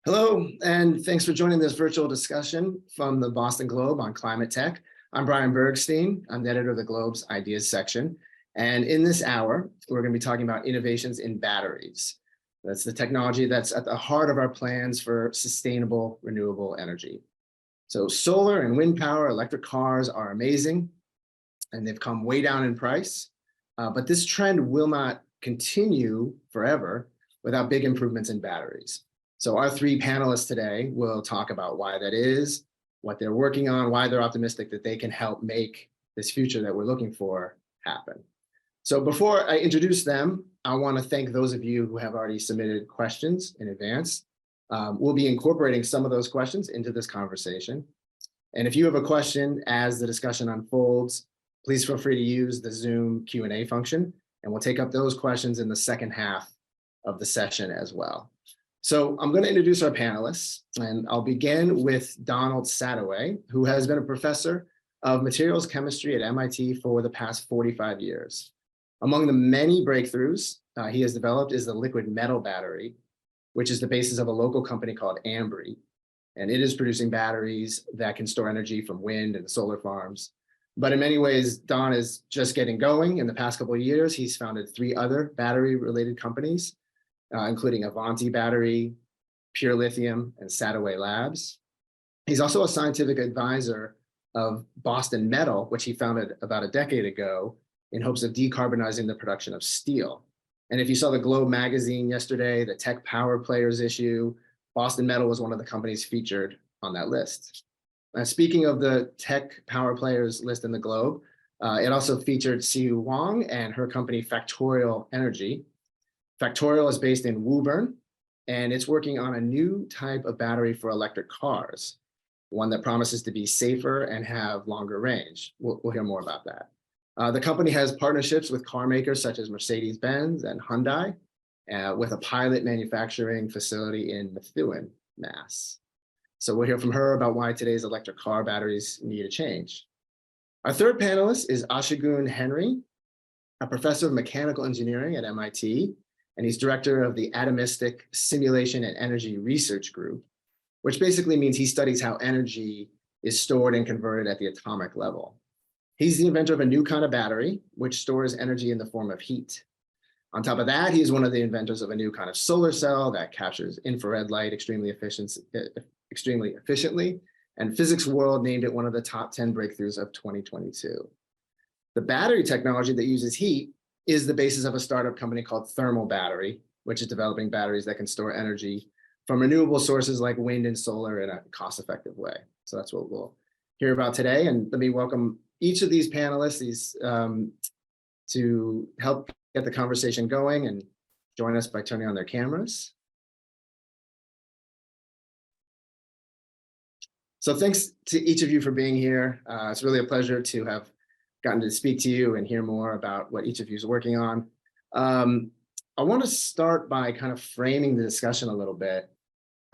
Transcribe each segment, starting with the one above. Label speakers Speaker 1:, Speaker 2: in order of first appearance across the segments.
Speaker 1: Hello, and thanks for joining this virtual discussion from the Boston Globe on climate tech. I'm Brian Bergstein. I'm the editor of the Globe's Ideas section. And in this hour, we're going to be talking about innovations in batteries. That's the technology that's at the heart of our plans for sustainable, renewable energy. So solar and wind power, electric cars are amazing, and they've come way down in price. But this trend will not continue forever without big improvements in batteries. So our three panelists today will talk about why that is, what they're working on, why they're optimistic that they can help make this future that we're looking for happen. So before I introduce them, I want to thank those of you who have already submitted questions in advance. We'll be incorporating some of those questions into this conversation. And if you have a question as the discussion unfolds, please feel free to use the Zoom Q&A function, and we'll take up those questions in the second half of the session as well. So I'm going to introduce our panelists, and I'll begin with Donald Sadoway, who has been a professor of materials chemistry at MIT for the past 45 years. Among the many breakthroughs he has developed is the liquid metal battery, which is the basis of a local company called Ambri. And it is producing batteries that can store energy from wind and solar farms. But in many ways, Don is just getting going. In the past couple of years, he's founded 3 other battery-related companies, including Avanti Battery, Pure Lithium, and Sadoway Labs. He's also a scientific advisor of Boston Metal, which he founded about a decade ago in hopes of decarbonizing the production of steel. And if you saw the Globe magazine yesterday, the Tech Power Players issue, Boston Metal was one of the companies featured on that list. Speaking of the Tech Power Players list in the Globe, it also featured Siyu Wang and her company Factorial Energy. Factorial is based in Woburn, and it's working on a new type of battery for electric cars, one that promises to be safer and have longer range. We'll hear more about that. The company has partnerships with car makers such as Mercedes-Benz and Hyundai, with a pilot manufacturing facility in Methuen, Mass. So we'll hear from her about why today's electric car batteries need a change. Our third panelist is Ashigun Henry, a professor of mechanical engineering at MIT, and he's director of the Atomistic Simulation and Energy Research Group, which basically means he studies how energy is stored and converted at the atomic level. He's the inventor of a new kind of battery, which stores energy in the form of heat. On top of that, he's one of the inventors of a new kind of solar cell that captures infrared light extremely efficiently, and Physics World named it one of the top 10 breakthroughs of 2022. The battery technology that uses heat is the basis of a startup company called Thermal Battery, which is developing batteries that can store energy from renewable sources like wind and solar in a cost-effective way. So that's what we'll hear about today. And let me welcome each of these panelists to help get the conversation going and join us by turning on their cameras. So thanks to each of you for being here. It's really a pleasure to have gotten to speak to you and hear more about what each of you is working on. I want to start by kind of framing the discussion a little bit.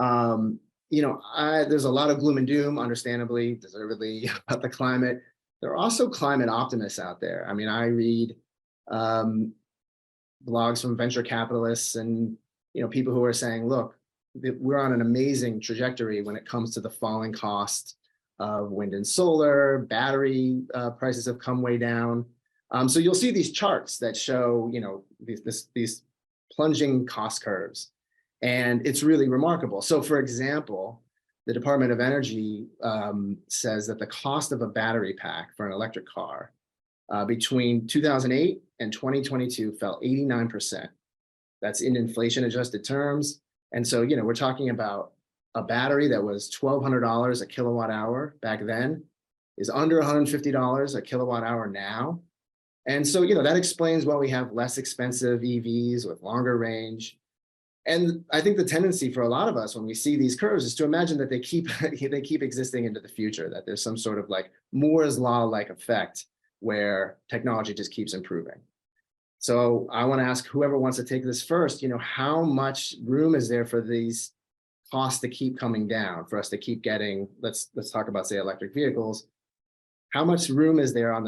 Speaker 1: There's a lot of gloom and doom, understandably, deservedly, about the climate. There are also climate optimists out there. I mean, I read blogs from venture capitalists and people who are saying, look, we're on an amazing trajectory when it comes to the falling cost of wind and solar. Battery prices have come way down. So you'll see these charts that show, these plunging cost curves, and it's really remarkable. So for example, the Department of Energy says that the cost of a battery pack for an electric car between 2008 and 2022 fell 89%. That's in inflation adjusted terms. And so, we're talking about a battery that was $1,200 a kilowatt hour back then is under $150 a kilowatt hour now. And so, that explains why we have less expensive EVs with longer range. And I think the tendency for a lot of us when we see these curves is to imagine that they keep existing into the future, that there's some sort of like Moore's law-like effect where technology just keeps improving. So I want to ask whoever wants to take this first, how much room is there for these costs to keep coming down, for us to keep getting, let's talk about, say, electric vehicles. How much room is there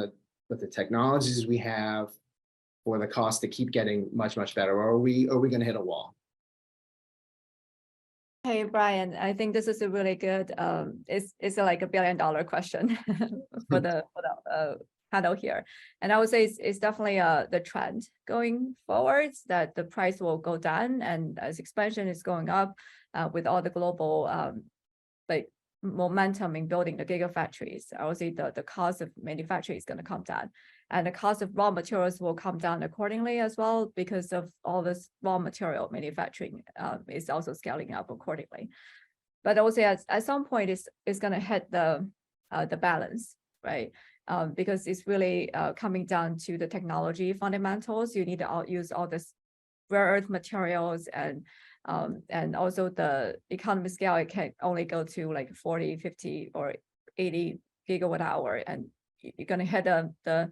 Speaker 1: with the technologies we have for the cost to keep getting much, much better? Or are we going to hit a wall?
Speaker 2: Hey, Brian, I think this is a really good, it's like $1 billion question for the panel here. And I would say it's definitely the trend going forwards, that the price will go down, and as expansion is going up with all the global like momentum in building the gigafactories, I would say the cost of manufacturing is going to come down, and the cost of raw materials will come down accordingly as well, because of all this raw material manufacturing is also scaling up accordingly. But I would say at some point it's going to hit the balance, right? Because it's really coming down to the technology fundamentals. You need to use all this rare earth materials, and also the economy scale, it can only go to like 40, 50, or 80 gigawatt hour, and you're going to hit the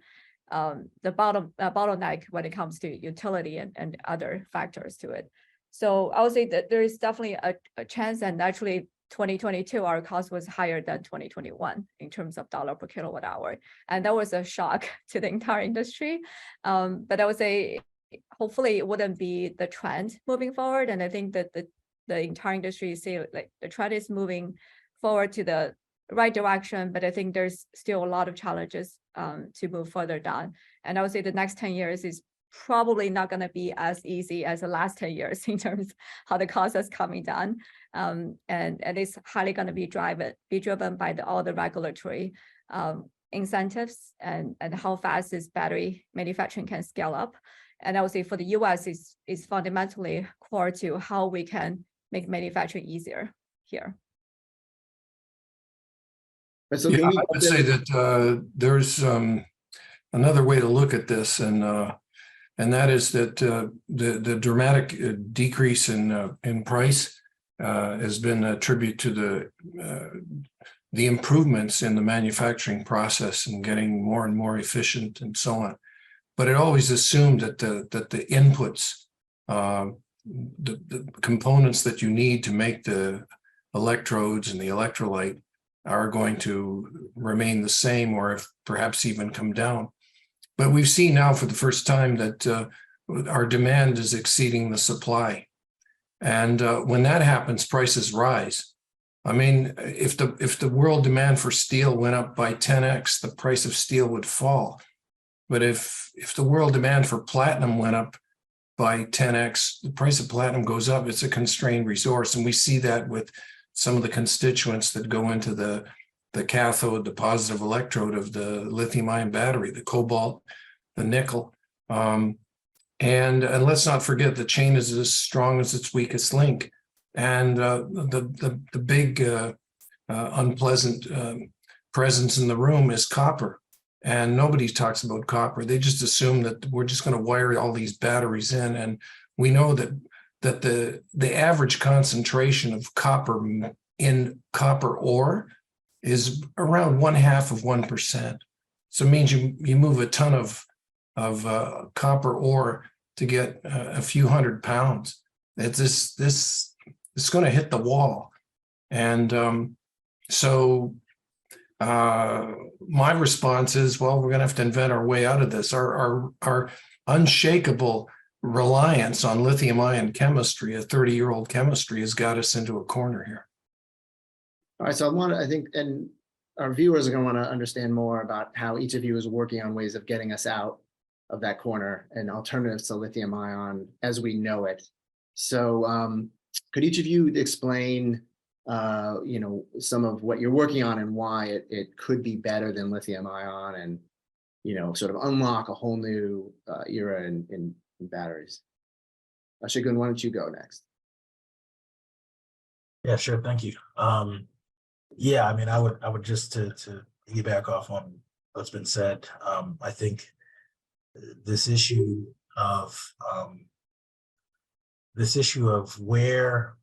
Speaker 2: bottleneck when it comes to utility and other factors to it. So I would say that there is definitely a chance, and actually 2022, our cost was higher than 2021 in terms of dollar per kilowatt hour. And that was a shock to the entire industry. But I would say, hopefully it wouldn't be the trend moving forward. And I think that the entire industry is saying like the trend is moving forward to the right direction, but I think there's still a lot of challenges to move further down. And I would say the next 10 years is probably not going to be as easy as the last 10 years in terms of how the cost is coming down. And it's highly going to be driven by all the regulatory incentives and how fast this battery manufacturing can scale up. And I would say for the US is fundamentally core to how we can make manufacturing easier here.
Speaker 1: So
Speaker 3: yeah, I would say that there's another way to look at this, and that is that the dramatic decrease in price has been a tribute to the improvements in the manufacturing process and getting more and more efficient and so on. But it always assumed that the inputs, the components that you need to make the electrodes and the electrolyte are going to remain the same, or if perhaps even come down. But we've seen now for the first time that our demand is exceeding the supply. And when that happens, prices rise. I mean, if the world demand for steel went up by 10x, the price of steel would fall. But if the world demand for platinum went up by 10x, the price of platinum goes up. It's a constrained resource. And we see that with some of the constituents that go into the cathode, the positive electrode of the lithium-ion battery, the cobalt, the nickel. And let's not forget the chain is as strong as its weakest link. And the big unpleasant presence in the room is copper. And nobody talks about copper. They just assume that we're just going to wire all these batteries in. And we know that the average concentration of copper in copper ore is around 0.5%. So it means you move a ton of copper ore to get a few hundred pounds. It's going to hit the wall. And so my response is, well, we're going to have to invent our way out of this. Our unshakable reliance on lithium-ion chemistry, a 30-year-old chemistry, has got us into a corner here.
Speaker 1: All right, so I think, and our viewers are going to want to understand more about how each of you is working on ways of getting us out of that corner and alternatives to lithium-ion as we know it. So could each of you explain, some of what you're working on and why it could be better than lithium-ion, and sort of unlock a whole new era in batteries? Shagun, why don't you go next?
Speaker 4: Yeah, sure. Thank you. Yeah, I mean, I would just to piggyback off on what's been said. I think this issue of where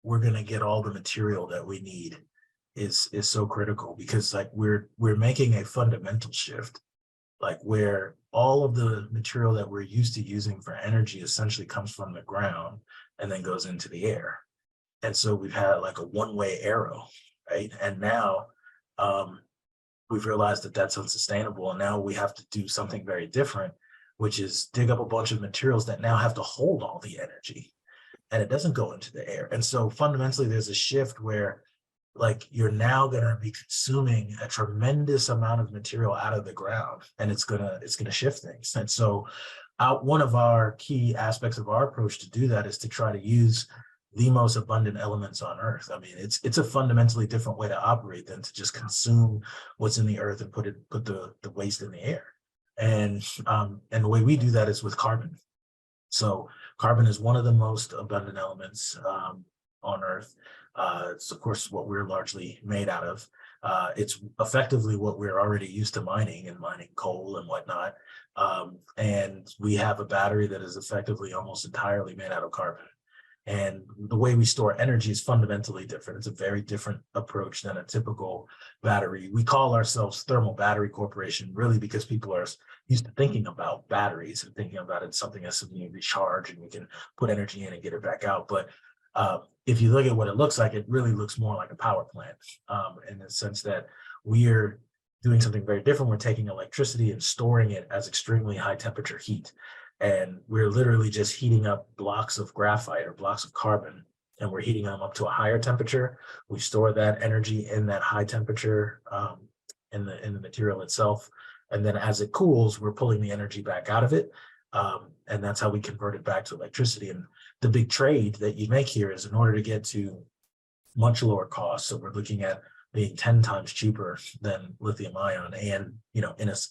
Speaker 4: we're going to get all the material that we need is so critical, because like we're making a fundamental shift, like where all of the material that we're used to using for energy essentially comes from the ground and then goes into the air. And so we've had like a one-way arrow, right? And now we've realized that that's unsustainable. And now we have to do something very different, which is dig up a bunch of materials that now have to hold all the energy. and it doesn't go into the air. And so fundamentally, there's a shift where like you're now going to be consuming a tremendous amount of material out of the ground, and it's gonna shift things. And so one of our key aspects of our approach to do that is to try to use the most abundant elements on Earth. I mean, it's a fundamentally different way to operate than to just consume what's in the earth and put the waste in the air. And the way we do that is with carbon. So carbon is one of the most abundant elements on Earth. It's of course what we're largely made out of. It's effectively what we're already used to mining coal and whatnot. And we have a battery that is effectively almost entirely made out of carbon. And the way we store energy is fundamentally different. It's a very different approach than a typical battery. We call ourselves Thermal Battery Corporation, really because people are used to thinking about batteries and thinking about it as something that's something you recharge and we can put energy in and get it back out. But if you look at what it looks like, it really looks more like a power plant in the sense that we're doing something very different. We're taking electricity and storing it as extremely high temperature heat. And we're literally just heating up blocks of graphite or blocks of carbon, and we're heating them up to a higher temperature. We store that energy in that high temperature in the material itself. And then as it cools, we're pulling the energy back out of it. And that's how we convert it back to electricity. And the big trade that you make here is in order to get to much lower costs. So we're looking at being 10 times cheaper than lithium ion, and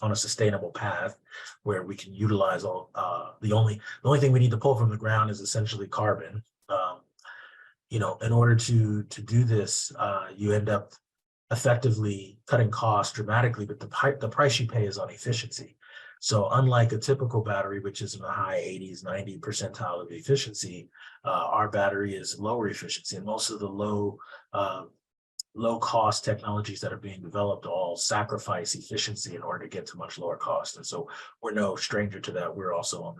Speaker 4: on a sustainable path where we can utilize all the only thing we need to pull from the ground is essentially carbon. In order to do this, you end up effectively cutting costs dramatically, but the price you pay is on efficiency. So unlike a typical battery, which is in the high 80s, 90 percentile of efficiency, our battery is lower efficiency, and most of the low cost technologies that are being developed all sacrifice efficiency in order to get to much lower cost. And so we're no stranger to that. We're also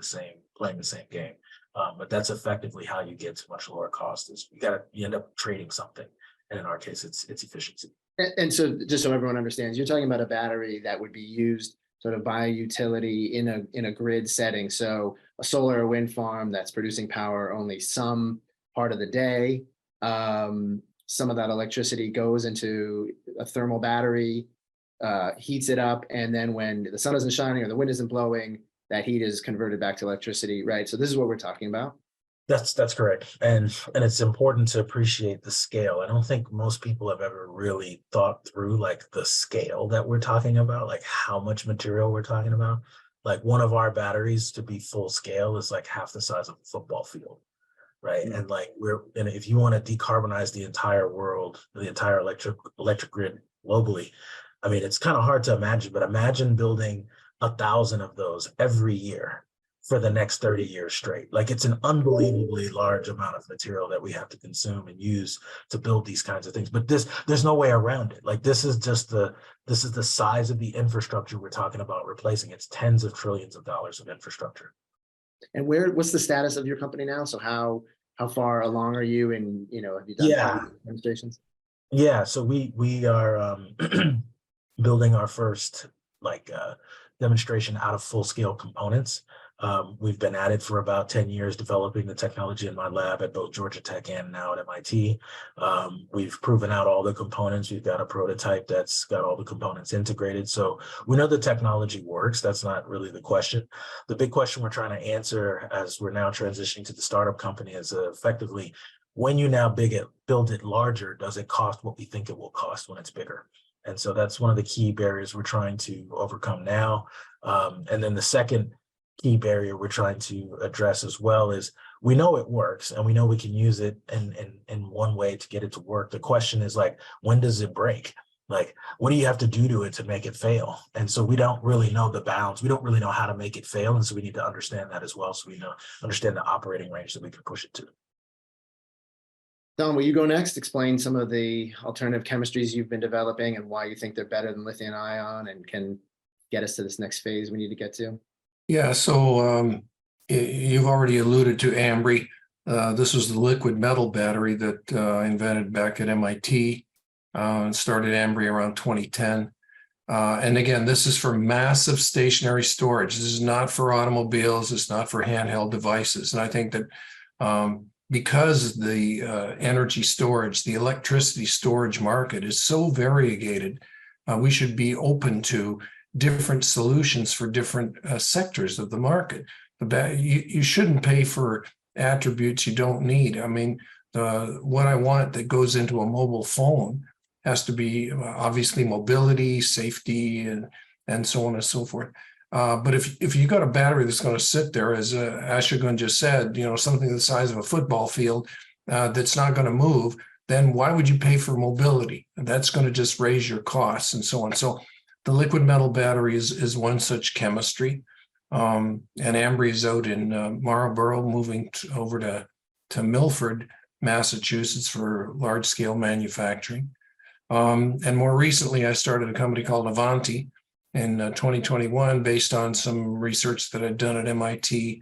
Speaker 4: playing the same game. But that's effectively how you get to much lower cost is you end up trading something. And in our case, it's efficiency.
Speaker 1: And so just so everyone understands, you're talking about a battery that would be used sort of by a utility in a grid setting. So a solar or wind farm that's producing power only some part of the day. Some of that electricity goes into a thermal battery, heats it up, and then when the sun isn't shining or the wind isn't blowing, that heat is converted back to electricity, right? So this is what we're talking about.
Speaker 4: That's correct. And it's important to appreciate the scale. I don't think most people have ever really thought through like the scale that we're talking about, like how much material we're talking about. Like one of our batteries to be full scale is like half the size of a football field. Right. And like and if you want to decarbonize the entire world, the entire electric grid globally, I mean, it's kind of hard to imagine, but imagine building 1,000 of those every year for the next 30 years straight. Like it's an unbelievably large amount of material that we have to consume and use to build these kinds of things. But there's no way around it. Like this is the size of the infrastructure we're talking about replacing. It's tens of trillions of dollars of infrastructure.
Speaker 1: And what's the status of your company now? So how far along are you, and have you done demonstrations?
Speaker 4: Yeah, so we are building our first demonstration out of full scale components. We've been at it for about 10 years, developing the technology in my lab at both Georgia Tech and now at MIT. We've proven out all the components. We've got a prototype that's got all the components integrated. So we know the technology works. That's not really the question. The big question we're trying to answer as we're now transitioning to the startup company is effectively, when you now build it larger, does it cost what we think it will cost when it's bigger? And so that's one of the key barriers we're trying to overcome now. And then the second key barrier we're trying to address as well is, we know it works and we know we can use it in one way to get it to work. The question is like, when does it break? Like, what do you have to do to it to make it fail? And so we don't really know the bounds. We don't really know how to make it fail. And so we need to understand that as well. So we understand the operating range that we can push it to.
Speaker 1: Don, will you go next? Explain some of the alternative chemistries you've been developing and why you think they're better than lithium ion and can get us to this next phase we need to get to.
Speaker 3: Yeah, so you've already alluded to Ambri. This was the liquid metal battery that I invented back at MIT and started Ambri around 2010. And again, this is for massive stationary storage. This is not for automobiles. It's not for handheld devices. And I think that because the energy storage, the electricity storage market is so variegated, we should be open to different solutions for different sectors of the market. You shouldn't pay for attributes you don't need. I mean, what I want that goes into a mobile phone has to be obviously mobility, safety, and so on and so forth. But if you got a battery that's going to sit there, as Ashigun just said, something the size of a football field that's not going to move, then why would you pay for mobility? That's going to just raise your costs and so on. So the liquid metal battery is one such chemistry. And Ambry is out in Marlborough, moving over to Milford, Massachusetts for large scale manufacturing. And more recently, I started a company called Avanti in 2021, based on some research that I'd done at MIT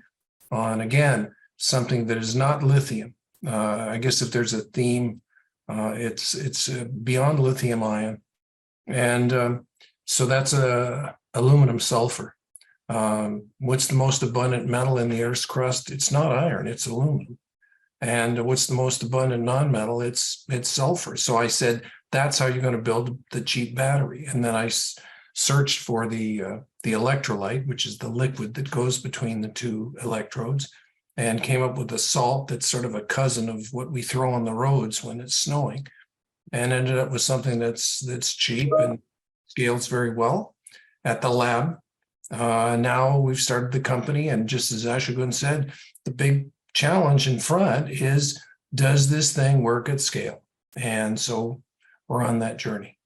Speaker 3: on, again, something that is not lithium. I guess if there's a theme, it's beyond lithium ion. And so that's aluminum sulfur. What's the most abundant metal in the Earth's crust? It's not iron, it's aluminum. And what's the most abundant non-metal? It's sulfur. So I said, that's how you're going to build the cheap battery. And then I searched for the electrolyte, which is the liquid that goes between the two electrodes, and came up with a salt that's sort of a cousin of what we throw on the roads when it's snowing, and ended up with something that's cheap and scales very well at the lab. Now we've started the company, and just as Ashigun said, the big challenge in front is, does this thing work at scale? And so we're on that journey.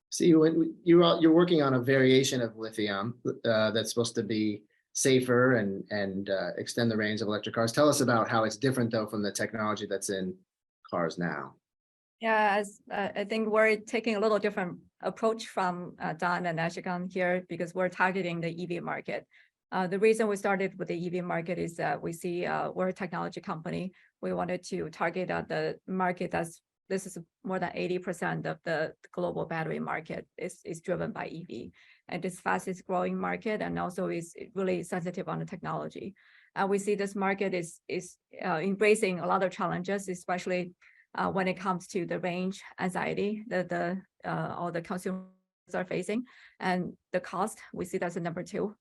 Speaker 1: See, when you're working on a variation of lithium that's supposed to be safer and extend the range of electric cars. Tell us about how it's different, though, from the technology that's in cars now.
Speaker 2: Yeah, as I think we're taking a little different approach from Don and Ashigun here, because we're targeting the EV market. The reason we started with the EV market is that we see we're a technology company. We wanted to target the market this is more than 80% of the global battery market is driven by EV, and it's fastest growing market, and also is really sensitive on the technology. We see this market is embracing a lot of challenges, especially when it comes to the range anxiety that all the consumers are facing, and the cost. We see that's a number 2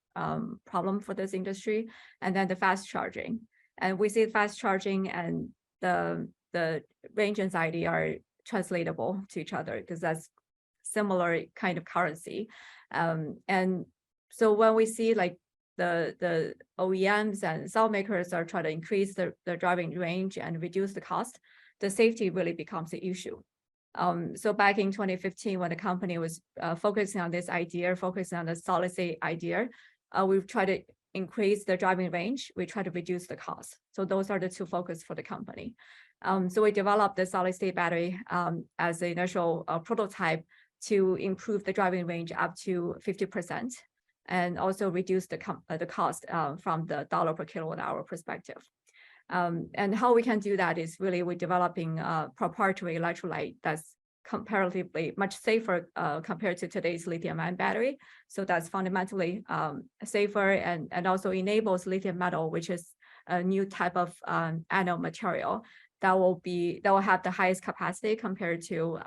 Speaker 2: problem for this industry, and then the fast charging. And we see fast charging and the range anxiety are translatable to each other, because that's similar kind of currency. And so when we see like the OEMs and cell makers are trying to increase the driving range and reduce the cost, the safety really becomes the issue. So back in 2015, when the company was focusing on this idea, focusing on the solid state idea, we've tried to increase the driving range. We try to reduce the cost. So those are the 2 focus for the company. So we developed the solid state battery as the initial prototype to improve the driving range up to 50%, and also reduce the cost from the dollar per kilowatt hour perspective. And how we can do that is really we're developing a proprietary electrolyte that's comparatively much safer compared to today's lithium-ion battery. So that's fundamentally safer, and also enables lithium metal, which is a new type of anode material that will have the highest capacity compared to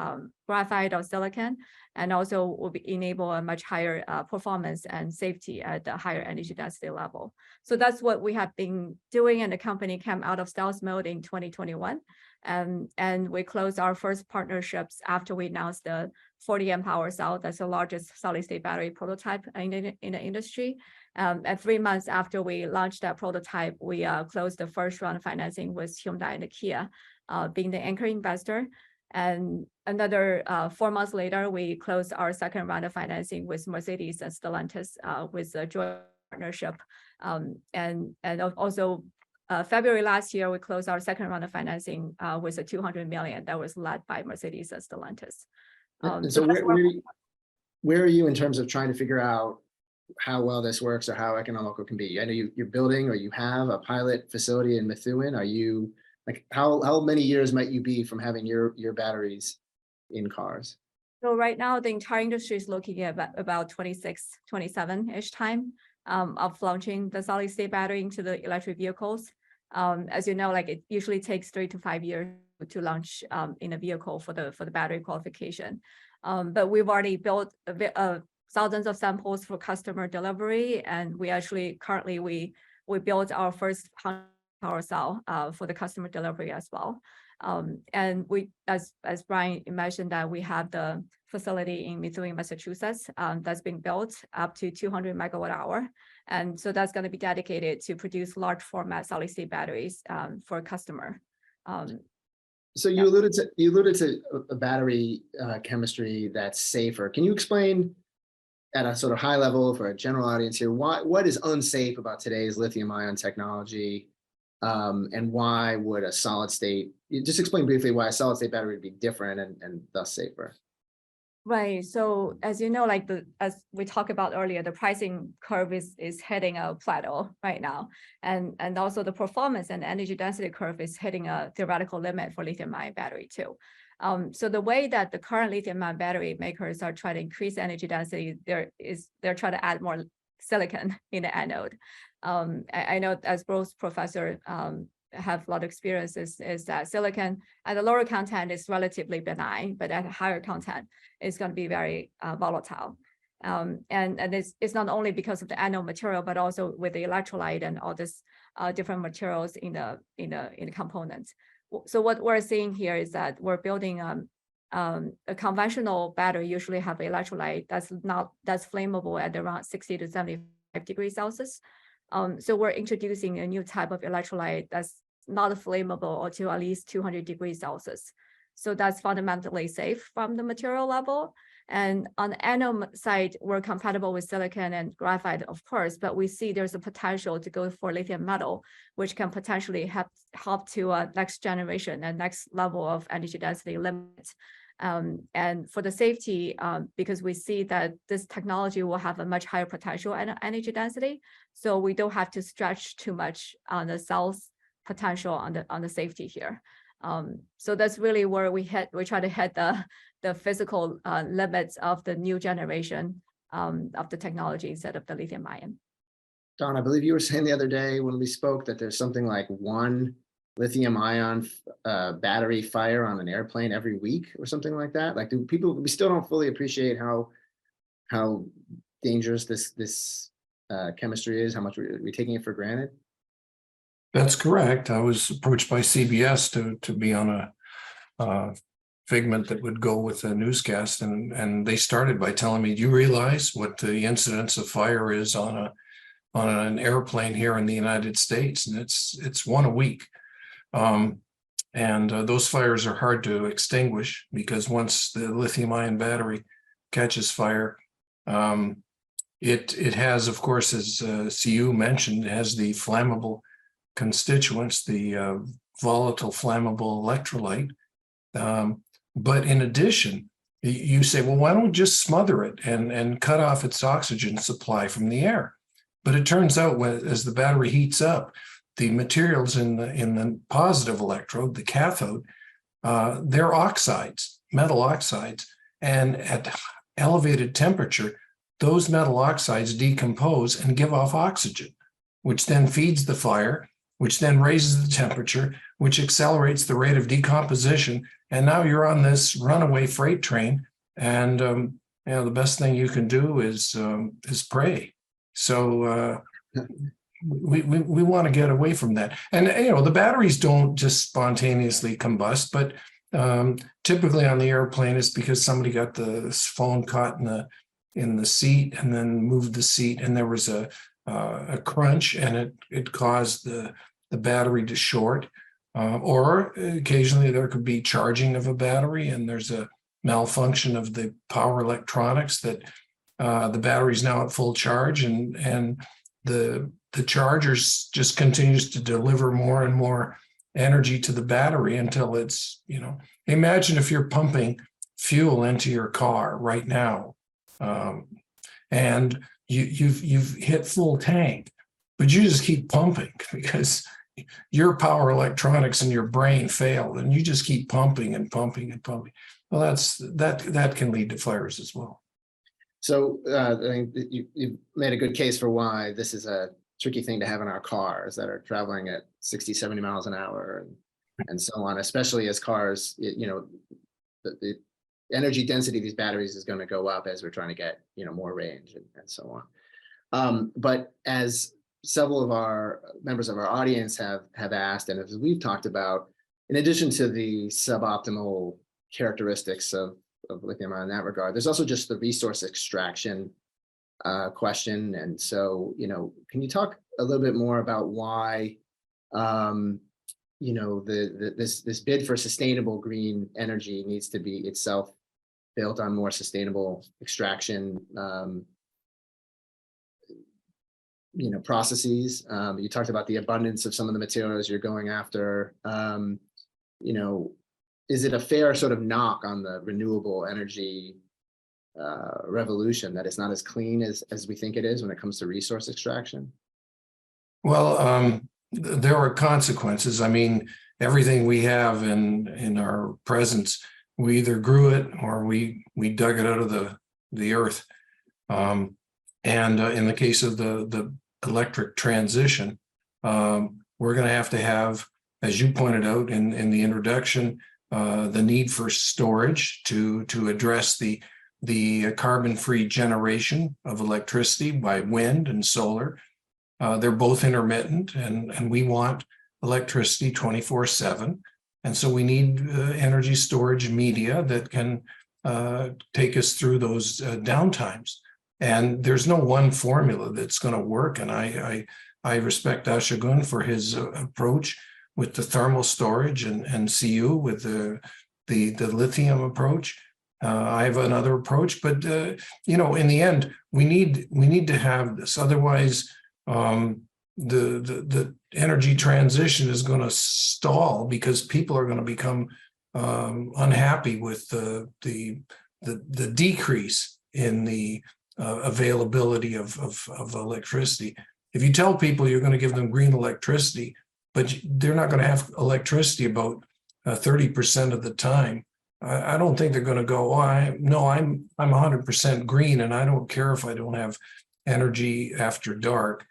Speaker 2: graphite or silicon, and also will enable a much higher performance and safety at the higher energy density level. So that's what we have been doing, and the company came out of stealth mode in 2021. And we closed our first partnerships after we announced the 40 amp hour cell. That's the largest solid state battery prototype in the industry. And 3 months after we launched that prototype, we closed the first round of financing with Hyundai and Kia being the anchor investor. And another 4 months later, we closed our second round of financing with Mercedes and Stellantis with a joint partnership. And also February last year, we closed our second round of financing with a $200 million that was led by Mercedes and Stellantis.
Speaker 1: And so where are you in terms of trying to figure out how well this works or how economical it can be? I know you're building, or you have a pilot facility in Methuen. Are you like, how many years might you be from having your batteries in cars?
Speaker 2: So right now, the entire industry is looking at about 26, 27-ish time of launching the solid state battery into the electric vehicles. As you know, like it usually takes 3 to 5 years to launch in a vehicle for the battery qualification. But we've already built thousands of samples for customer delivery, and we actually currently we built our first power cell for the customer delivery as well. And we, as Brian mentioned, that we have the facility in Methuen, Massachusetts, that's being built up to 200 megawatt hour. And so that's going to be dedicated to produce large format solid state batteries for a customer.
Speaker 1: So you alluded to a battery chemistry that's safer. Can you explain at a sort of high level for a general audience here, what is unsafe about today's lithium ion technology? And why would a solid state, just explain briefly why a solid state battery would be different and thus safer?
Speaker 2: Right. So as you know, like as we talked about earlier, the pricing curve is hitting a plateau right now. And also the performance and energy density curve is hitting a theoretical limit for lithium ion battery too. So the way that the current lithium ion battery makers are trying to increase energy density, they're trying to add more silicon in the anode. I know as both professor have a lot of experiences is that silicon at a lower content is relatively benign, but at a higher content, it's going to be very volatile. And it's not only because of the anode material, but also with the electrolyte and all this different materials in the components. So what we're seeing here is that we're building a conventional battery usually have electrolyte that's flammable at around 60 to 75 degrees Celsius. So we're introducing a new type of electrolyte that's not flammable or to at least 200 degrees Celsius. So that's fundamentally safe from the material level. And on the anode side, we're compatible with silicon and graphite, of course, but we see there's a potential to go for lithium metal, which can potentially help to a next generation and next level of energy density limit. And for the safety, because we see that this technology will have a much higher potential and energy density, so we don't have to stretch too much on the cell's potential on the safety here. So that's really where we try to hit the physical limits of the new generation of the technology instead of the lithium ion.
Speaker 1: Don, I believe you were saying the other day when we spoke that there's something like one lithium ion battery fire on an airplane every week or something like that. Like, we still don't fully appreciate how dangerous this chemistry is, how much we're taking it for granted?
Speaker 3: That's correct. I was approached by CBS to be on a figment that would go with a newscast, and they started by telling me, do you realize what the incidence of fire is on an airplane here in the United States? And it's one a week. And those fires are hard to extinguish because once the lithium ion battery catches fire, it has, of course, as CU mentioned, it has the flammable constituents, the volatile flammable electrolyte. But in addition, you say, well, why don't we just smother it and cut off its oxygen supply from the air? But it turns out as the battery heats up, the materials in the positive electrode, the cathode, they're oxides, metal oxides. And at elevated temperature, those metal oxides decompose and give off oxygen, which then feeds the fire, which then raises the temperature, which accelerates the rate of decomposition. And now you're on this runaway freight train. And the best thing you can do is pray. So we want to get away from that. And the batteries don't just spontaneously combust, but typically on the airplane it's because somebody got the phone caught in the seat and then moved the seat, and there was a crunch, and it caused the battery to short. Or occasionally there could be charging of a battery, and there's a malfunction of the power electronics that the battery's now at full charge, and the charger just continues to deliver more and more energy to the battery until it's, imagine if you're pumping fuel into your car right now, and you've hit full tank, but you just keep pumping because your power electronics in your brain failed, and you just keep pumping and pumping and pumping. Well, that can lead to fires as well.
Speaker 1: So I think you've made a good case for why this is a tricky thing to have in our cars that are traveling at 60, 70 miles an hour and so on, especially as cars, you know, the energy density of these batteries is going to go up as we're trying to get, you know, more range and so on. But as several of our members of our audience have asked, and as we've talked about, in addition to the suboptimal characteristics of lithium ion in that regard, there's also just the resource extraction question. And so, you know, can you talk a little bit more about why, you know, this bid for sustainable green energy needs to be itself built on more sustainable extraction, you know, processes. You talked about the abundance of some of the materials you're going after. You know, is it a fair sort of knock on the renewable energy revolution that it's not as clean as we think it is when it comes to resource extraction?
Speaker 3: Well, there are consequences. I mean, everything we have in our presence, we either grew it or we dug it out of the earth. And in the case of the electric transition, we're going to have, as you pointed out in the introduction, the need for storage to address the carbon-free generation of electricity by wind and solar. They're both intermittent, and we want electricity 24/7. And so we need energy storage media that can take us through those downtimes. And there's no one formula that's going to work. And I respect Ashigun for his approach with the thermal storage, and CU with the lithium approach. I have another approach, but you know, in the end, we need to have this. Otherwise, the energy transition is going to stall because people are going to become unhappy with the decrease in the availability of electricity. If you tell people you're going to give them green electricity, but they're not going to have electricity about 30% of the time, I don't think they're going to go, oh, I'm 100% green, and I don't care if I don't have energy after dark.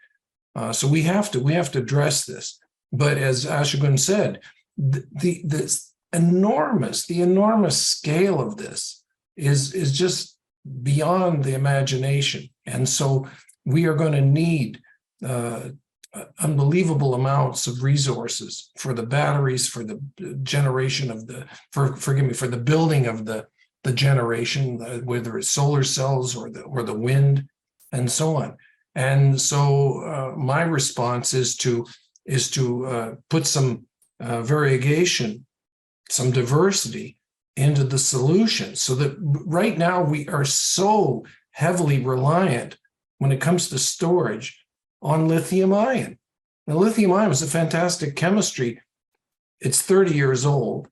Speaker 3: So we have to address this. But as Ashigun said, the enormous scale of this is just beyond the imagination. And so we are going to need unbelievable amounts of resources for the batteries, for the generation of for the building of the generation, whether it's solar cells or the wind and so on. And so my response is to put some variegation, some diversity into the solution, so that right now we are so heavily reliant when it comes to storage on lithium ion. Now, lithium ion is a fantastic chemistry. It's 30 years old,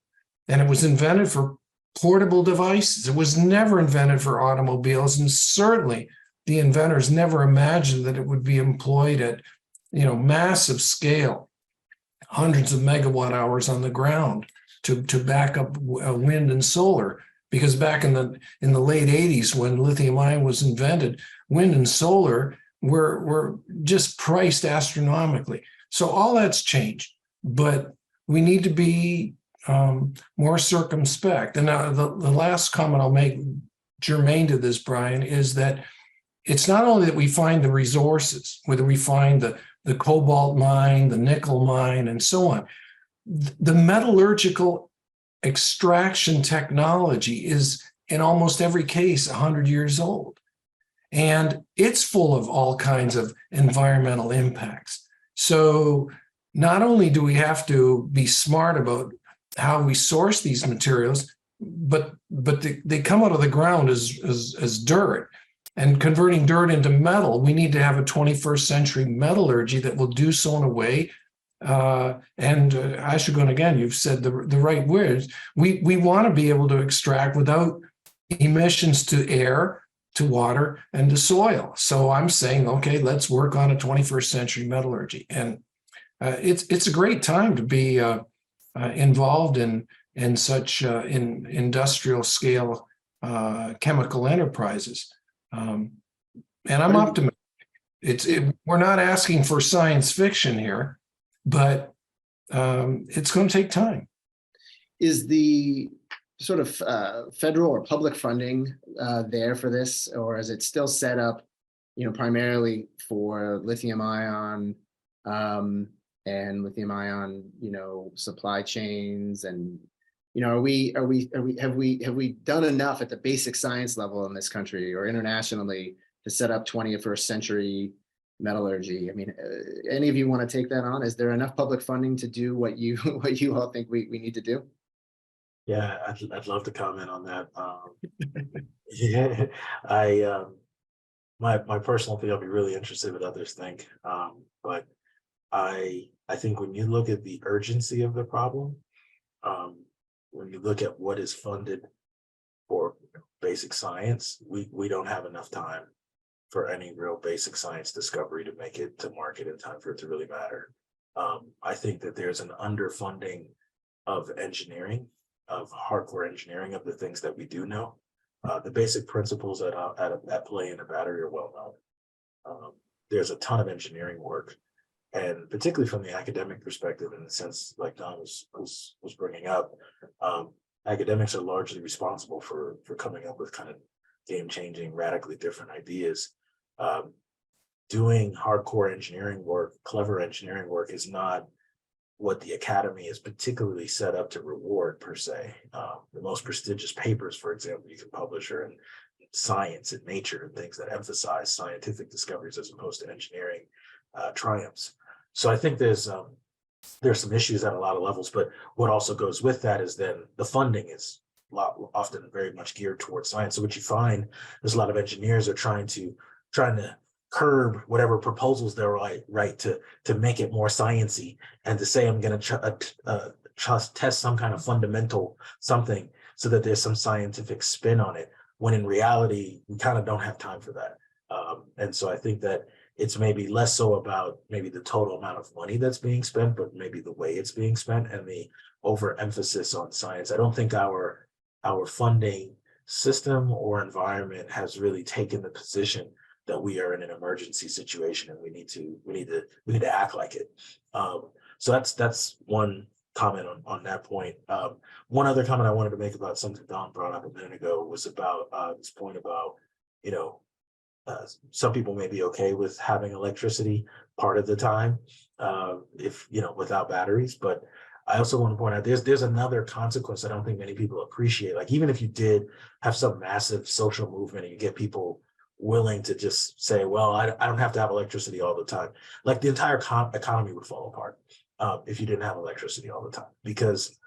Speaker 3: and it was invented for portable devices. It was never invented for automobiles, and certainly the inventors never imagined that it would be employed at, you know, massive scale, hundreds of megawatt hours on the ground to back up wind and solar. Because back in the late 80s, when lithium ion was invented, wind and solar were just priced astronomically. So all that's changed, but we need to be more circumspect. And now the last comment I'll make germane to this, Brian, is that it's not only that we find the resources, whether we find the cobalt mine, the nickel mine, and so on. The metallurgical extraction technology is, in almost every case, 100 years old. And it's full of all kinds of environmental impacts. So not only do we have to be smart about how we source these materials, but they come out of the ground as dirt. And converting dirt into metal, we need to have a 21st century metallurgy that will do so in a way. And Ashigun, again, you've said the right words. We want to be able to extract without emissions to air, to water, and to soil. So I'm saying, okay, let's work on a 21st century metallurgy. And it's a great time to be involved in such in industrial scale chemical enterprises. And I'm optimistic. We're not asking for science fiction here, but it's going to take time.
Speaker 1: Is the sort of federal or public funding there for this, or is it still set up, primarily for lithium ion and lithium ion, supply chains, and have we done enough at the basic science level in this country or internationally to set up 21st century metallurgy? I mean, any of you want to take that on? Is there enough public funding to do what you all think we need to do?
Speaker 4: Yeah, I'd love to comment on that. Yeah, my personal thing, I'll be really interested what others think. But I think when you look at the urgency of the problem, when you look at what is funded for basic science, we don't have enough time for any real basic science discovery to make it to market in time for it to really matter. I think that there's an underfunding of engineering, of hardcore engineering of the things that we do know. The basic principles at play in a battery are well known. There's a ton of engineering work, and particularly from the academic perspective, in the sense like Don was bringing up, academics are largely responsible for coming up with kind of game-changing, radically different ideas. Doing hardcore engineering work, clever engineering work, is not what the academy is particularly set up to reward per se. The most prestigious papers, for example, you can publish are in Science and Nature and things that emphasize scientific discoveries as opposed to engineering triumphs. So I think there's some issues at a lot of levels, but what also goes with that is then the funding is often very much geared towards science. So what you find is a lot of engineers are trying to curb whatever proposals they're right to make it more sciencey, and to say I'm going to test some kind of fundamental something so that there's some scientific spin on it, when in reality we kind of don't have time for that. And so I think that it's maybe less so about maybe the total amount of money that's being spent, but maybe the way it's being spent and the overemphasis on science. I don't think our funding system or environment has really taken the position that we are in an emergency situation and we need to act like it. So that's one comment on that point. One other comment I wanted to make about something Don brought up a minute ago was about this point about, some people may be okay with having electricity part of the time, if without batteries. But I also want to point out there's another consequence I don't think many people appreciate. Like, even if you did have some massive social movement and you get people willing to just say, well, I don't have to have electricity all the time, like the entire economy would fall apart if you didn't have electricity all the time. Because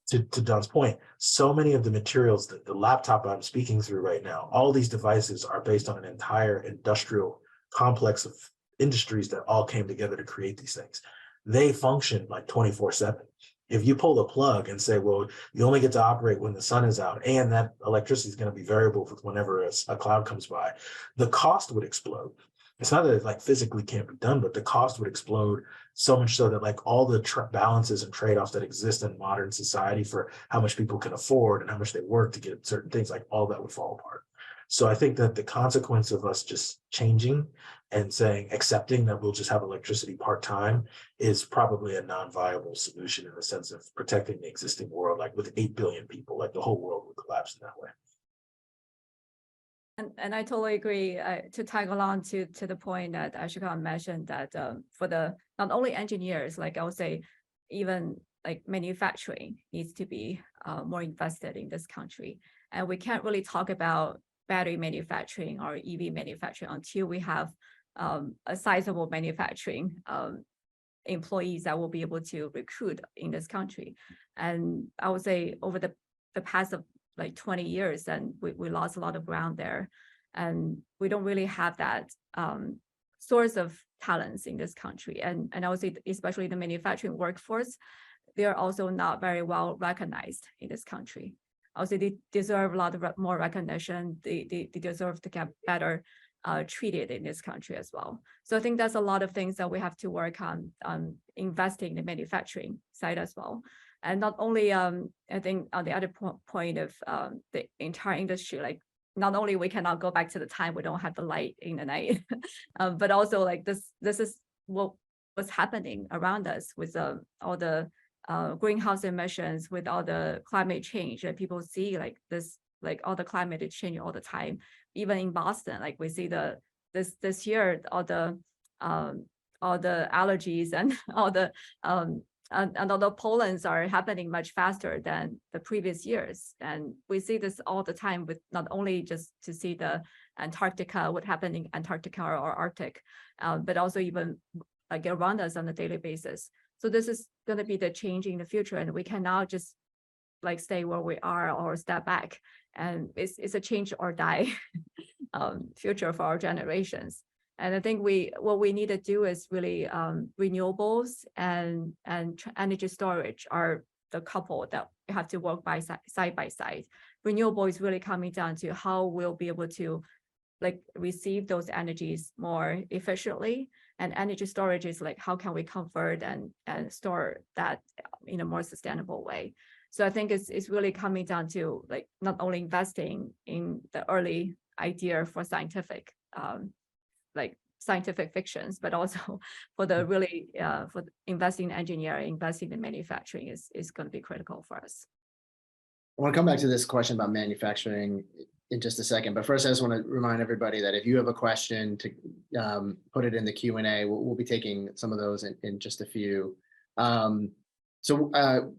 Speaker 4: to Don's point, so many of the materials, that the laptop I'm speaking through right now, all these devices are based on an entire industrial complex of industries that all came together to create these things. They function like 24/7. If you pull the plug and say, well, you only get to operate when the sun is out, and that electricity is going to be variable with whenever a cloud comes by, the cost would explode. It's not that it like physically can't be done, but the cost would explode so much so that like all the balances and trade-offs that exist in modern society for how much people can afford and how much they work to get certain things, like all that would fall apart. So I think that the consequence of us just changing and accepting that we'll just have electricity part-time is probably a non-viable solution, in the sense of protecting the existing world. Like with 8 billion people, like the whole world would collapse in that way.
Speaker 2: And I totally agree. To tag along to the point that Ashokon mentioned, that for the not only engineers, like I would say, even like manufacturing needs to be more invested in this country. And we can't really talk about battery manufacturing or EV manufacturing until we have a sizable manufacturing employees that will be able to recruit in this country. And I would say over the past of like 20 years, and we lost a lot of ground there. And we don't really have that source of talents in this country. And I would say, especially the manufacturing workforce, they're also not very well recognized in this country. I would say they deserve a lot of more recognition. They deserve to get better treated in this country as well. So I think there's a lot of things that we have to work on investing in the manufacturing side as well. And not only, I think on the other point of the entire industry, like not only we cannot go back to the time we don't have the light in the night, but also like this is what's happening around us with all the greenhouse emissions, with all the climate change that people see, like this, like all the climate is changing all the time. Even in Boston, like we see this year, all the allergies and all the and all the pollens are happening much faster than the previous years. And we see this all the time, with not only just to see the Antarctica, what happened in Antarctica or Arctic, but also even like around us on a daily basis. So this is going to be the change in the future, and we cannot just like stay where we are or step back. And it's a change or die future for our generations. And I think what we need to do is really renewables and energy storage are the couple that we have to work by side by side. Renewable is really coming down to how we'll be able to like receive those energies more efficiently, and energy storage is like how can we convert and store that in a more sustainable way. So I think it's really coming down to like not only investing in the early idea for scientific fictions, but also for the really for investing in engineering, investing in manufacturing is going to be critical for us.
Speaker 1: I want to come back to this question about manufacturing in just a second, but first I just want to remind everybody that if you have a question, to put it in the Q&A. We'll be taking some of those in just a few. So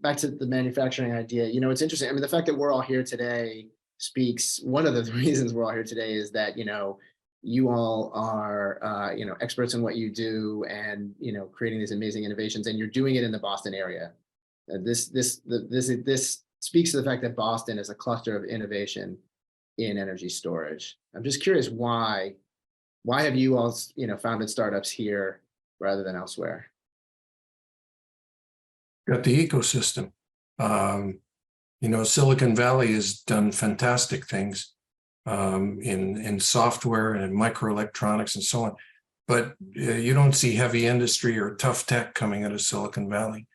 Speaker 1: back to the manufacturing idea, you know, it's interesting. I mean, the fact that we're all here today speaks, one of the reasons we're all here today is that, you know, you all are, you know, experts in what you do, and, you know, creating these amazing innovations, and you're doing it in the Boston area. This speaks to the fact that Boston is a cluster of innovation in energy storage. I'm just curious, why have you all, you know, founded startups here rather than elsewhere?
Speaker 3: Got the ecosystem. You know, Silicon Valley has done fantastic things in software and in microelectronics and so on, but you don't see heavy industry or tough tech coming out of Silicon Valley.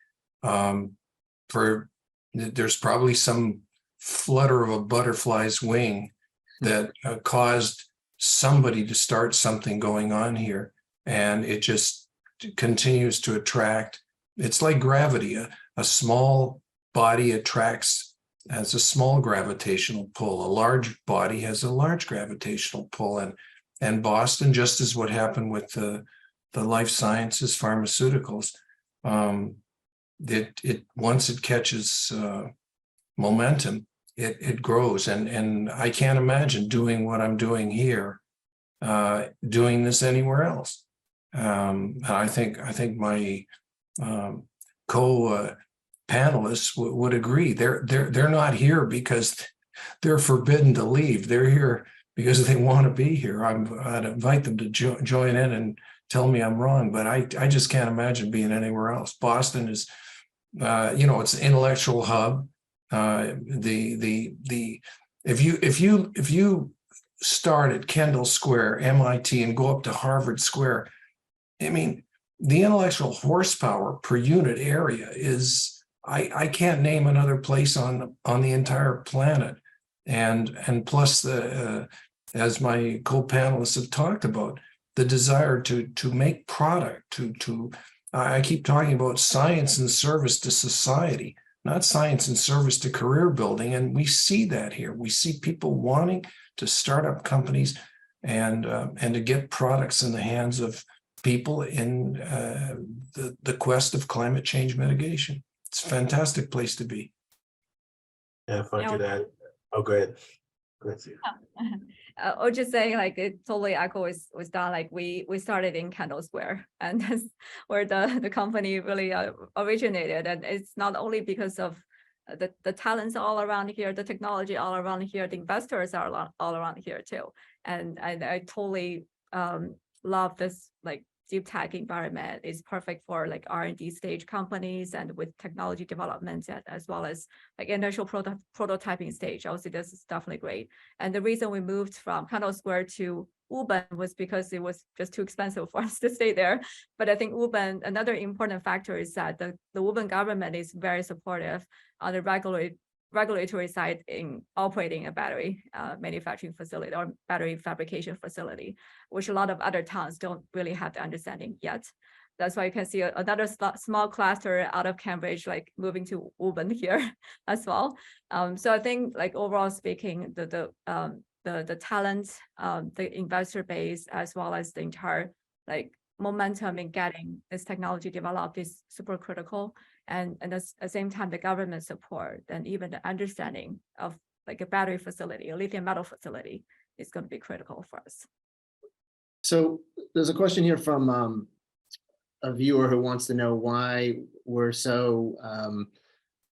Speaker 3: There's probably some flutter of a butterfly's wing that caused somebody to start something going on here, and it just continues to attract. It's like gravity. A small body has a small gravitational pull. A large body has a large gravitational pull. And Boston, just as what happened with the life sciences, pharmaceuticals, it once it catches momentum, it grows. And I can't imagine doing what I'm doing here, doing this anywhere else. I think my co-panelists would agree. They're not here because they're forbidden to leave. They're here because they want to be here. I'd invite them to join in and tell me I'm wrong, but I just can't imagine being anywhere else. Boston is, you know, it's an intellectual hub. If you start at Kendall Square, MIT, and go up to Harvard Square, I mean, the intellectual horsepower per unit area is, I can't name another place on the entire planet. And plus as my co-panelists have talked about, the desire to make product, I keep talking about science and service to society, not science and service to career building. And we see that here. We see people wanting to start up companies and to get products in the hands of people in the quest of climate change mitigation. It's a fantastic place to be.
Speaker 4: Yeah, if I could add, oh, go ahead. Go ahead, Steve.
Speaker 2: Or just saying, like, it totally echoes with Don. Like we started in Kendall Square, and that's where the company really originated. And it's not only because of the talents all around here, the technology all around here, the investors are all around here too. And I totally love this, like, deep tech environment is perfect for like R&D stage companies and with technology development, as well as like initial prototyping stage. I would say this is definitely great. And the reason we moved from Kendall Square to Woburn was because it was just too expensive for us to stay there. But I think Woburn, another important factor is that the Woburn government is very supportive on the regulatory side in operating a battery manufacturing facility or battery fabrication facility, which a lot of other towns don't really have the understanding yet. That's why you can see another small cluster out of Cambridge, like moving to Woburn here as well. So I think, like overall speaking, the talent, the investor base, as well as the entire like momentum in getting this technology developed is super critical. And at the same time, the government support and even the understanding of like a battery facility, a lithium metal facility is going to be critical for us.
Speaker 1: So there's a question here from a viewer who wants to know why we're so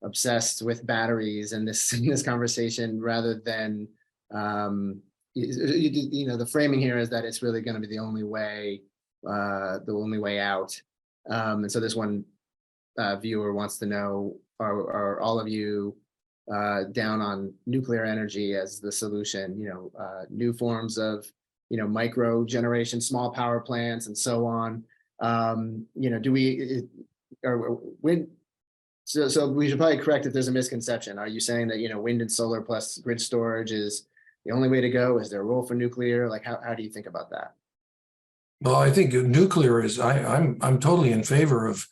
Speaker 1: obsessed with batteries in this conversation, rather than the framing here is that it's really going to be the only way out. And so this one viewer wants to know, are all of you down on nuclear energy as the solution? New forms of micro generation, small power plants, and so on. Do we or wind? So we should probably correct if there's a misconception. Are you saying that wind and solar plus grid storage is the only way to go? Is there a role for nuclear? Like how do you think about that?
Speaker 3: Well, I think nuclear is, I'm totally in favor of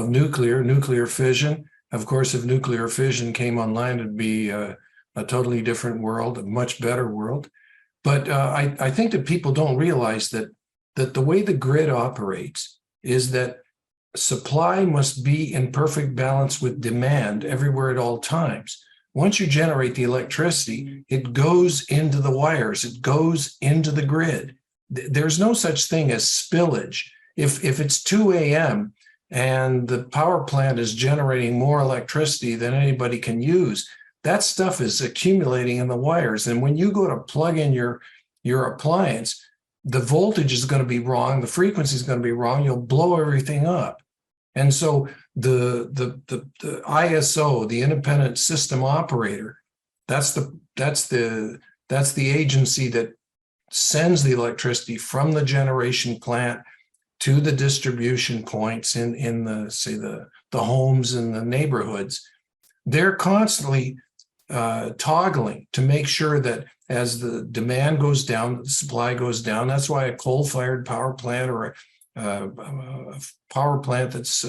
Speaker 3: nuclear fission. Of course, if nuclear fission came online, it'd be a totally different world, a much better world. But I think that people don't realize that the way the grid operates is that supply must be in perfect balance with demand everywhere at all times. Once you generate the electricity, it goes into the wires, it goes into the grid. There's no such thing as spillage. If it's 2 a.m. and the power plant is generating more electricity than anybody can use, that stuff is accumulating in the wires. And when you go to plug in your appliance, the voltage is going to be wrong, the frequency is going to be wrong, you'll blow everything up. And so the ISO, the independent system operator, that's the agency that sends the electricity from the generation plant to the distribution points in the, say, the homes and the neighborhoods. They're constantly toggling to make sure that as the demand goes down, the supply goes down. That's why a coal-fired power plant or a power plant that's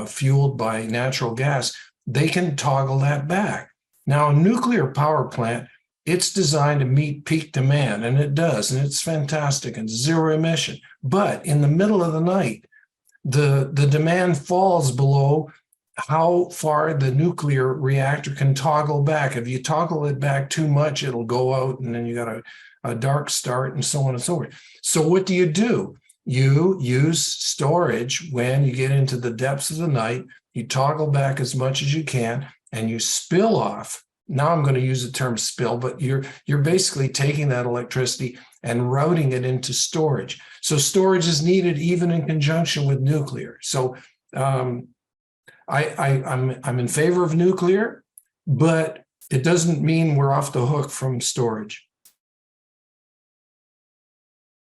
Speaker 3: fueled by natural gas, they can toggle that back. Now, a nuclear power plant, it's designed to meet peak demand, and it does, and it's fantastic and zero emission. But in the middle of the night, the demand falls below how far the nuclear reactor can toggle back. If you toggle it back too much, it'll go out, and then you got a dark start, and so on and so forth. So what do? You use storage when you get into the depths of the night. You toggle back as much as you can, and you spill off. Now I'm going to use the term spill, but you're basically taking that electricity and routing it into storage. So storage is needed even in conjunction with nuclear. So I'm in favor of nuclear, but it doesn't mean we're off the hook from storage.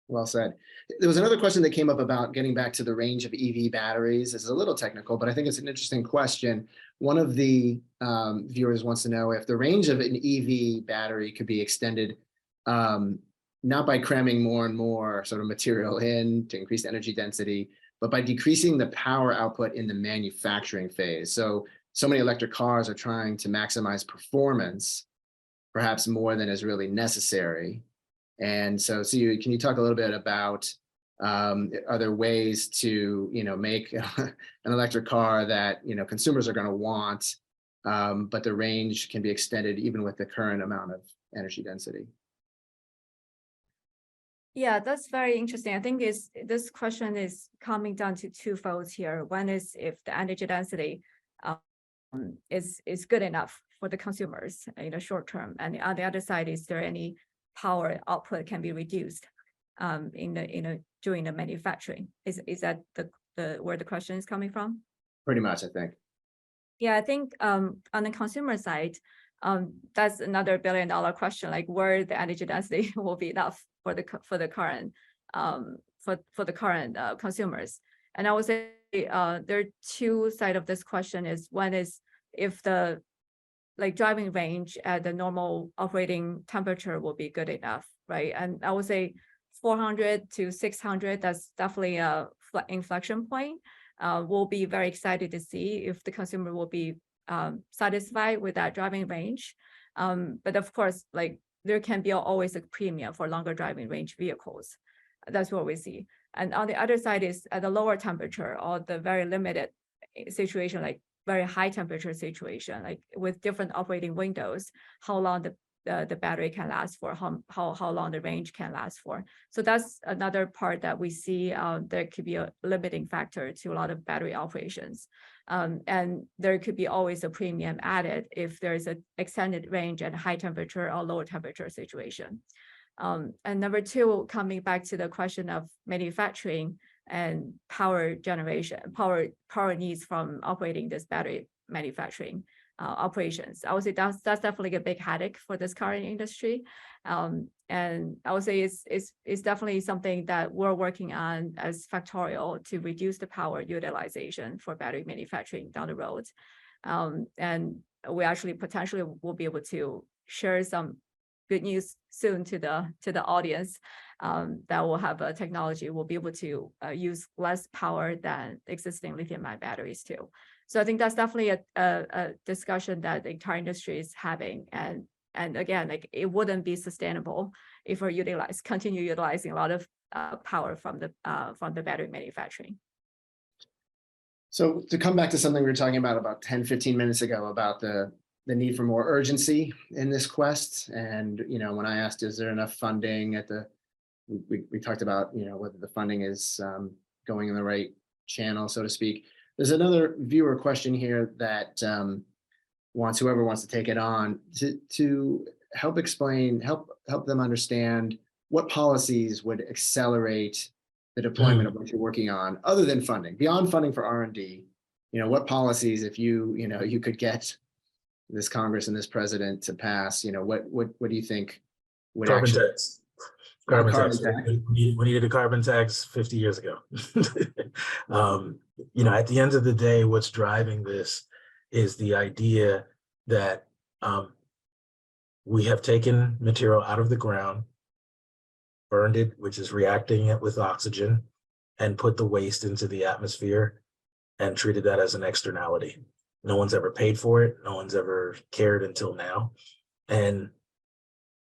Speaker 1: Well said. There was another question that came up about getting back to the range of EV batteries. This is a little technical, but I think it's an interesting question. One of the viewers wants to know if the range of an EV battery could be extended, not by cramming more and more sort of material in to increase energy density, but by decreasing the power output in the manufacturing phase. So many electric cars are trying to maximize performance, perhaps more than is really necessary. And so can you talk a little bit about, are there ways to, make an electric car that, consumers are going to want, but the range can be extended even with the current amount of energy density?
Speaker 2: Yeah, that's very interesting. I think this question is coming down to two folds here. One is if the energy density is good enough for the consumers in the short term, and on the other side, is there any power output can be reduced during the manufacturing? Is that the where the question is coming from?
Speaker 1: Pretty much, I think.
Speaker 2: Yeah, I think on the consumer side, that's another $1 billion question, like where the energy density will be enough for the current consumers. And I would say there are two sides of this question. Is one is if the like driving range at the normal operating temperature will be good enough, right? And I would say 400 to 600, that's definitely a inflection point. We'll be very excited to see if the consumer will be satisfied with that driving range. But of course, like there can be always a premium for longer driving range vehicles. That's what we see. And on the other side is at the lower temperature or the very limited situation, like very high temperature situation, like with different operating windows, how long the battery can last for, how long the range can last for. So that's another part that we see there could be a limiting factor to a lot of battery operations. And there could be always a premium added if there's an extended range at high temperature or lower temperature situation. And number two, coming back to the question of manufacturing and power generation, power needs from operating this battery manufacturing operations. I would say that's definitely a big headache for this current industry. And I would say it's definitely something that we're working on as Factorial to reduce the power utilization for battery manufacturing down the road. And we actually potentially will be able to share some good news soon to the audience that will have a technology will be able to use less power than existing lithium-ion batteries too. So I think that's definitely a discussion that the entire industry is having. And again, like it wouldn't be sustainable if we continue utilizing a lot of power from the battery manufacturing.
Speaker 1: So to come back to something we were talking about 10, 15 minutes ago about the need for more urgency in this quest. And, when I asked, is there enough funding we talked about, whether the funding is going in the right channel, so to speak. There's another viewer question here that whoever wants to take it on to help explain, help them understand what policies would accelerate the deployment of what you're working on, other than funding, beyond funding for R&D. What policies, if you could get this Congress and this president to pass, what do you think would
Speaker 4: Carbon
Speaker 1: actually
Speaker 4: tax. Carbon tax.
Speaker 1: tax.
Speaker 4: We needed a carbon tax 50 years ago. At the end of the day, what's driving this is the idea that we have taken material out of the ground, burned it, which is reacting it with oxygen, and put the waste into the atmosphere and treated that as an externality. No one's ever paid for it. No one's ever cared until now. And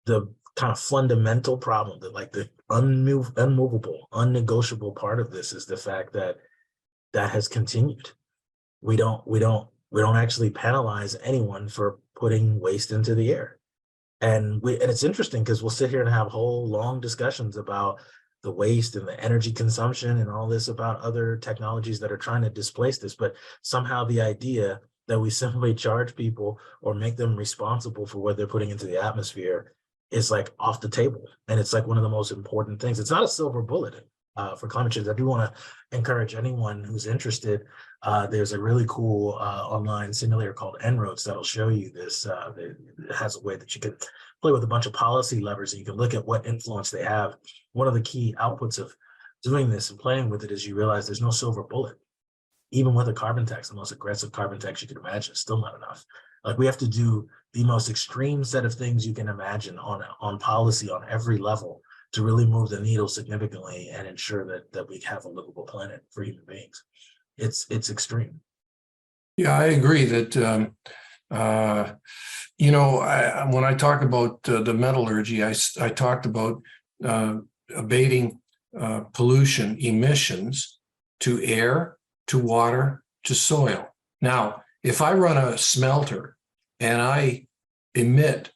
Speaker 4: the kind of fundamental problem that like the unmovable, unnegotiable part of this is the fact that that has continued. We don't actually penalize anyone for putting waste into the air. And it's interesting because we'll sit here and have whole long discussions about the waste and the energy consumption and all this about other technologies that are trying to displace this. But somehow the idea that we simply charge people or make them responsible for what they're putting into the atmosphere is like off the table. And it's like one of the most important things. It's not a silver bullet for climate change. I do want to encourage anyone who's interested. There's a really cool online simulator called En-ROADS that'll show you this. It has a way that you can play with a bunch of policy levers and you can look at what influence they have. One of the key outputs of doing this and playing with it is you realize there's no silver bullet. Even with a carbon tax, the most aggressive carbon tax you could imagine, is still not enough. Like we have to do the most extreme set of things you can imagine on policy on every level to really move the needle significantly and ensure that we have a livable planet for human beings. It's extreme.
Speaker 3: Yeah, I agree that, when I talk about the metallurgy, I talked about abating pollution emissions to air, to water, to soil. Now, if I run a smelter and I emit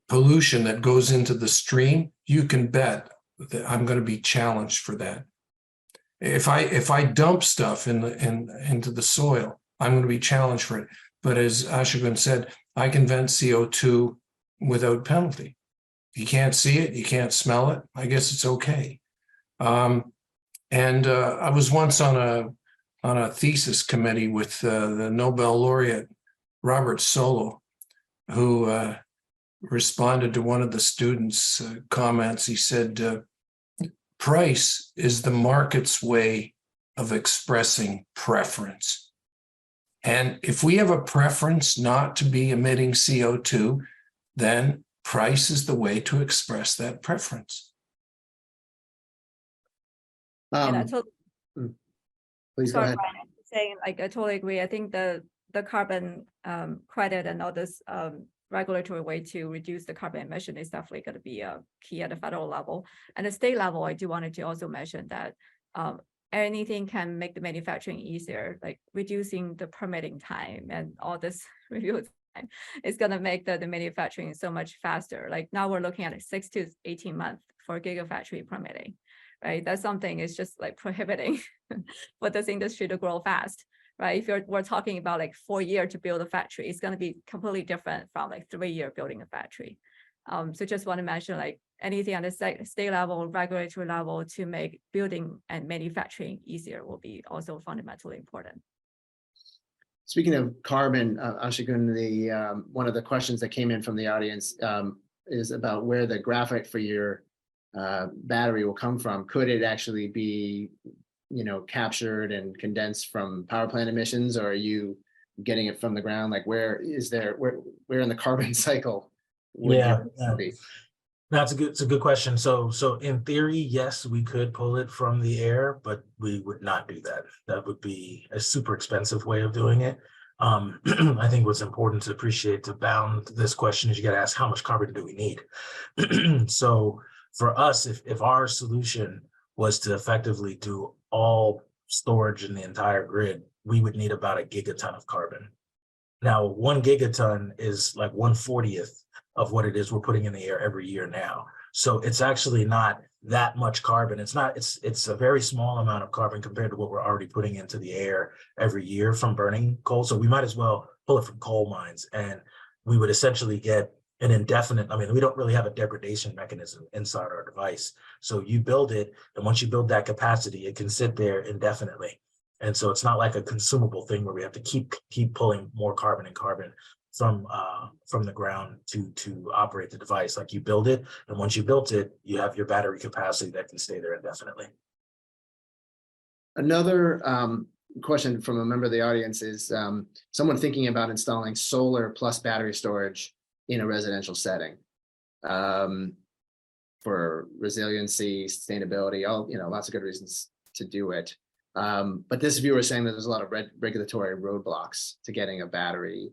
Speaker 3: pollution that goes into the stream, you can bet that I'm going to be challenged for that. If I dump stuff into the soil, I'm going to be challenged for it. But as Ashwin said, I can vent CO2 without penalty. You can't see it, you can't smell it. I guess it's okay. And I was once on a thesis committee with the Nobel laureate Robert Solow, who responded to one of the students' comments. He said, price is the market's way of expressing preference. And if we have a preference not to be emitting CO2, then price is the way to express that preference.
Speaker 2: And I
Speaker 1: Um,
Speaker 2: totally,
Speaker 1: please go
Speaker 2: sorry,
Speaker 1: ahead.
Speaker 2: Brian, I'm saying, like, I totally agree. I think the carbon credit and all this regulatory way to reduce the carbon emission is definitely going to be a key at the federal level. And the state level, I do wanted to also mention that anything can make the manufacturing easier, like reducing the permitting time and all this review time is going to make the manufacturing so much faster. Like now we're looking at 6 to 18 months for gigafactory permitting, right? That's something is just like prohibiting for this industry to grow fast, right? If we're talking about like 4 years to build a factory, it's going to be completely different from like 3 years building a factory. So just want to mention, like, anything on the state level, regulatory level to make building and manufacturing easier will be also fundamentally important.
Speaker 1: Speaking of carbon, Ashigun, one of the questions that came in from the audience is about where the graphite for your battery will come from. Could it actually be, captured and condensed from power plant emissions, or are you getting it from the ground? Like, where in the carbon cycle would
Speaker 4: Yeah,
Speaker 1: your be?
Speaker 4: That's it's a good question. So in theory, yes, we could pull it from the air, but we would not do that. That would be a super expensive way of doing it. I think what's important to appreciate to bound this question is you got to ask, how much carbon do we need? So for us, if our solution was to effectively do all storage in the entire grid, we would need about a gigaton of carbon. Now, 1 gigaton is like 1/40th of what it is we're putting in the air every year now. So it's actually not that much carbon. It's a very small amount of carbon compared to what we're already putting into the air every year from burning coal. So we might as well pull it from coal mines, and we would essentially get an indefinite, we don't really have a degradation mechanism inside our device. So you build it, and once you build that capacity, it can sit there indefinitely. And so it's not like a consumable thing where we have to keep pulling more carbon and carbon from the ground to operate the device. Like, you build it, and once you built it, you have your battery capacity that can stay there indefinitely.
Speaker 1: Another question from a member of the audience is someone thinking about installing solar plus battery storage in a residential setting for resiliency, sustainability, lots of good reasons to do it. But this viewer is saying that there's a lot of regulatory roadblocks to getting a battery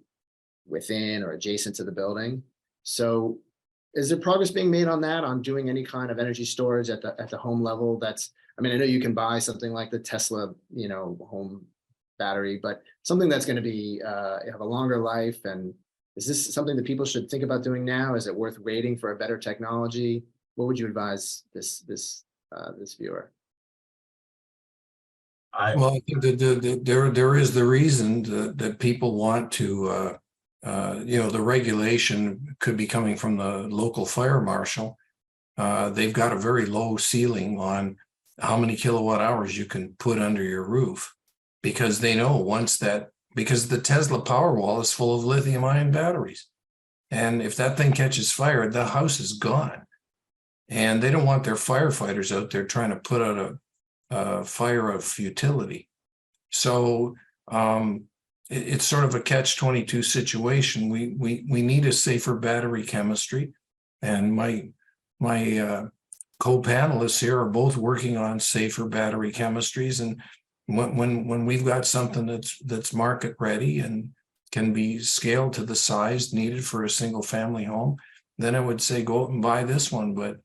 Speaker 1: within or adjacent to the building. So is there progress being made on that, on doing any kind of energy storage at the home level? I know you can buy something like the Tesla, home battery, but something that's going to be have a longer life. And is this something that people should think about doing now? Is it worth waiting for a better technology? What would you advise this viewer?
Speaker 3: Well, I think that there is the reason that people want to, the regulation could be coming from the local fire marshal. They've got a very low ceiling on how many kilowatt hours you can put under your roof, because they know because the Tesla Powerwall is full of lithium-ion batteries. And if that thing catches fire, the house is gone. And they don't want their firefighters out there trying to put out a fire of futility. So it's sort of a catch-22 situation. We need a safer battery chemistry, and my co-panelists here are both working on safer battery chemistries. And when we've got something that's market ready and can be scaled to the size needed for a single family home, then I would say go out and buy this one. But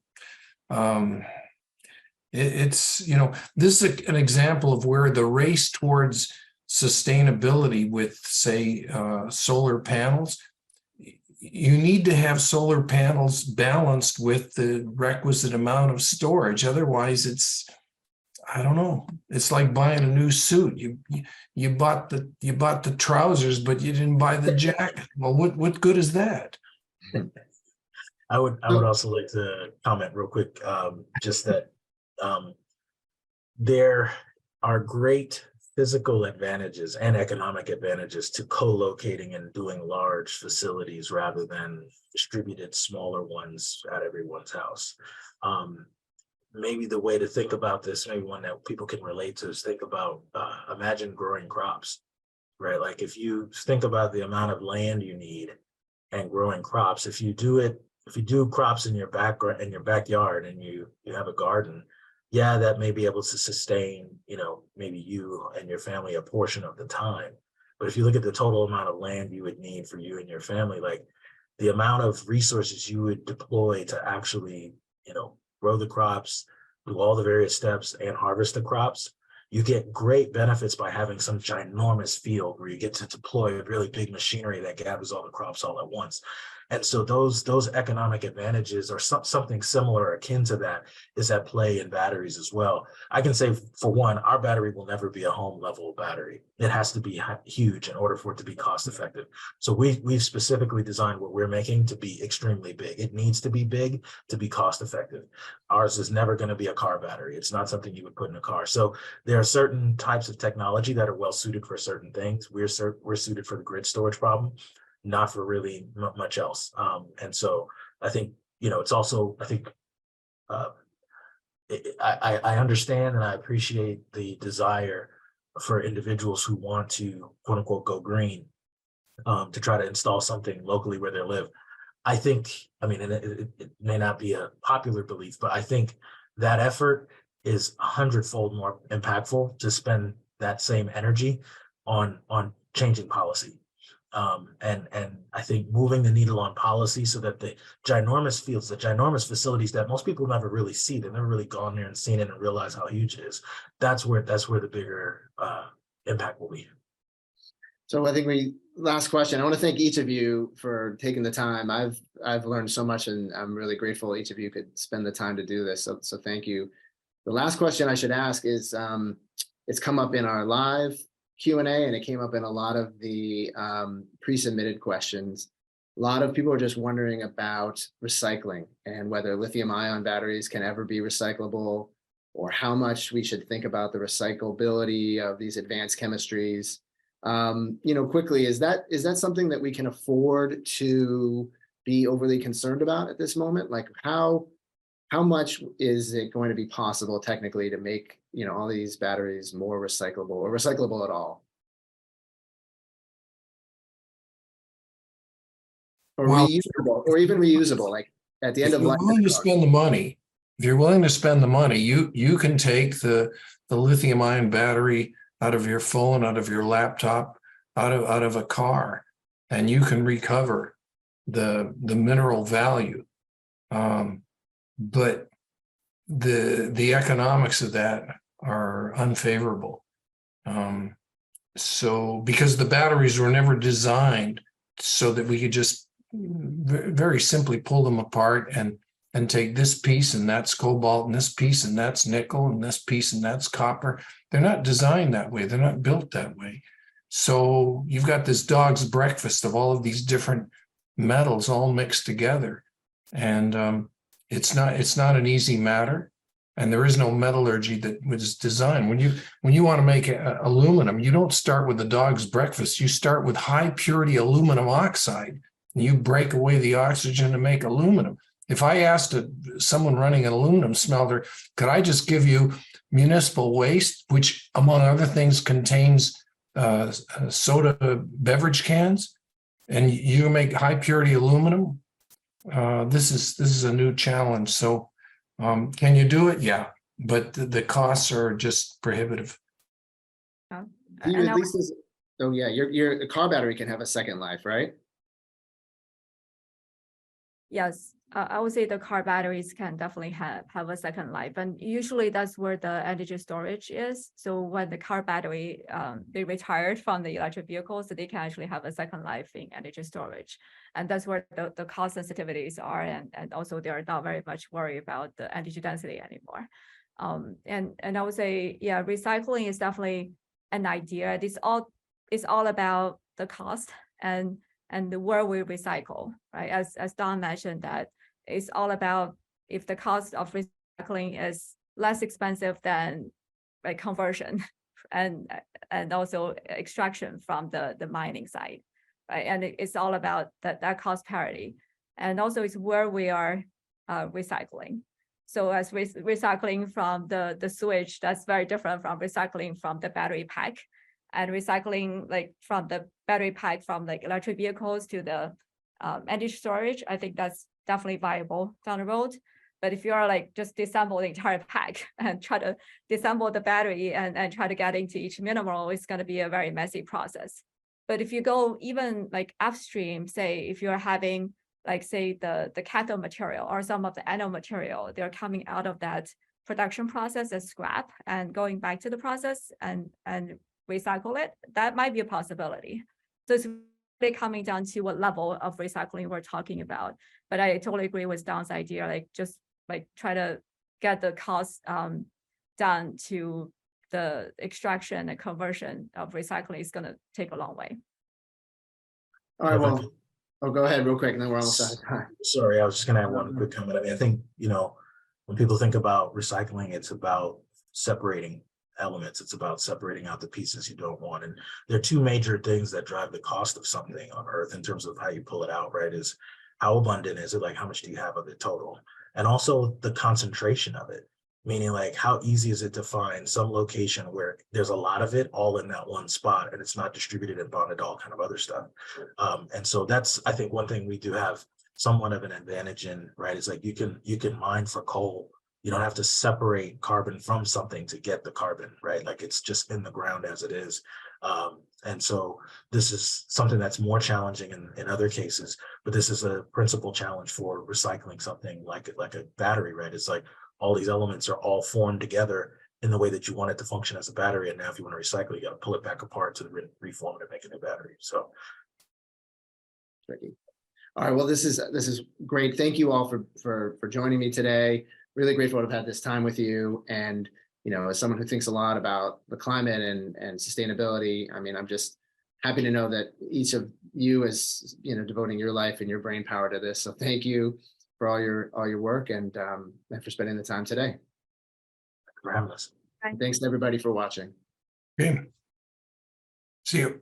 Speaker 3: this is an example of where the race towards sustainability with, say, solar panels, you need to have solar panels balanced with the requisite amount of storage. Otherwise, it's like buying a new suit. You bought the trousers, but you didn't buy the jacket. Well, what good is that?
Speaker 4: I would also like to comment real quick, just that there are great physical advantages and economic advantages to co-locating and doing large facilities rather than distributed smaller ones at everyone's house. Maybe the way to think about this, maybe one that people can relate to, is think about, imagine growing crops. right? Like if you think about the amount of land you need and growing crops, if you do crops in your backyard and you have a garden, yeah, that may be able to sustain, maybe you and your family a portion of the time. But if you look at the total amount of land you would need for you and your family, like the amount of resources you would deploy to actually, grow the crops, do all the various steps and harvest the crops, you get great benefits by having some ginormous field where you get to deploy a really big machinery that gathers all the crops all at once. And so those economic advantages or something similar or akin to that is at play in batteries as well. I can say, for one, our battery will never be a home level battery. It has to be huge in order for it to be cost effective. So we've specifically designed what we're making to be extremely big. It needs to be big to be cost effective. Ours is never going to be a car battery. It's not something you would put in a car. So there are certain types of technology that are well suited for certain things. We're suited for the grid storage problem, not for really much else. And so I think, it's also, I think, I understand and I appreciate the desire for individuals who want to, quote unquote, go green, to try to install something locally where they live. I think, and it may not be a popular belief, but I think that effort is 100-fold more impactful to spend that same energy on changing policy. And I think moving the needle on policy so that the ginormous fields, the ginormous facilities that most people never really see, they've never really gone there and seen it and realize how huge it is. That's where the bigger impact will be.
Speaker 1: So I think last question. I want to thank each of you for taking the time. I've learned so much, and I'm really grateful each of you could spend the time to do this. So thank you. The last question I should ask is, it's come up in our live Q&A, and it came up in a lot of the pre-submitted questions. A lot of people are just wondering about recycling and whether lithium-ion batteries can ever be recyclable, or how much we should think about the recyclability of these advanced chemistries. Quickly, is that something that we can afford to be overly concerned about at this moment? Like how much is it going to be possible technically to make, all these batteries more recyclable or recyclable at all? Or
Speaker 3: Well,
Speaker 1: reusable, or even reusable, like at the end
Speaker 3: if
Speaker 1: of
Speaker 3: you're
Speaker 1: life.
Speaker 3: willing to spend the money, you can take the lithium ion battery out of your phone, out of your laptop, out of a car, and you can recover the mineral value. But the economics of that are unfavorable. So because the batteries were never designed so that we could just very simply pull them apart and take this piece and that's cobalt and this piece and that's nickel and this piece and that's copper. They're not designed that way. They're not built that way. So you've got this dog's breakfast of all of these different metals all mixed together. And it's not an easy matter. And there is no metallurgy that was designed. When you want to make aluminum, you don't start with the dog's breakfast. You start with high purity aluminum oxide. And you break away the oxygen to make aluminum. If I asked someone running an aluminum smelter, could I just give you municipal waste, which among other things contains soda beverage cans, and you make high purity aluminum? This is a new challenge. So can you do it? Yeah, but the costs are just prohibitive.
Speaker 1: Your car battery can have a second life, right?
Speaker 2: Yes, I would say the car batteries can definitely have a second life, and usually that's where the energy storage is. So when the car battery they retired from the electric vehicles, so they can actually have a second life in energy storage, and that's where the cost sensitivities are, and also they are not very much worried about the energy density anymore. And I would say, yeah, recycling is definitely an idea. It's all about the cost and where we recycle, right? As Don mentioned, that it's all about if the cost of recycling is less expensive than like conversion and also extraction from the mining side, right? And it's all about that cost parity. And also it's where we are recycling. So as recycling from the switch, that's very different from recycling from the battery pack. and recycling like from the battery pack from like electric vehicles to the energy storage, I think that's definitely viable down the road. But if you are like just disassemble the entire pack and try to disassemble the battery and try to get into each mineral, it's going to be a very messy process. But if you go even like upstream, say if you're having like say the cathode material or some of the anode material, they're coming out of that production process as scrap and going back to the process and recycle it, that might be a possibility. So it's really coming down to what level of recycling we're talking about. But I totally agree with Don's idea, like just like try to get the cost down to the extraction and conversion of recycling is going to take a long way.
Speaker 1: All right, well, oh, go ahead real quick, and then we're almost out of time.
Speaker 4: Sorry, I was just gonna add one quick comment. I mean, I think, you know, when people think about recycling, it's about separating elements. It's about separating out the pieces you don't want. And there are two major things that drive the cost of something on Earth in terms of how you pull it out, right? Is how abundant is it? Like, how much do you have of it total? And also the concentration of it, meaning like, how easy is it to find some location where there's a lot of it all in that one spot and it's not distributed and bonded, all kind of other stuff. And so that's, I think, one thing we do have somewhat of an advantage in, right? Is like you can mine for coal. You don't have to separate carbon from something to get the carbon, right? Like it's just in the ground as it is. And so this is something that's more challenging in other cases, but this is a principal challenge for recycling something like a battery, right? It's like all these elements are all formed together in the way that you want it to function as a battery. And now if you want to recycle, you got to pull it back apart to reform it and make a new battery. So.
Speaker 1: Tricky. All right, well, this is great. Thank you all for joining me today. Really grateful to have had this time with you. And, you know, as someone who thinks a lot about the climate and sustainability, I mean, I'm just happy to know that each of you is, you know, devoting your life and your brain power to this. So thank you for all your work and for spending the time today.
Speaker 4: Thank you for having us.
Speaker 1: Thanks to everybody for watching.
Speaker 3: Okay. See you.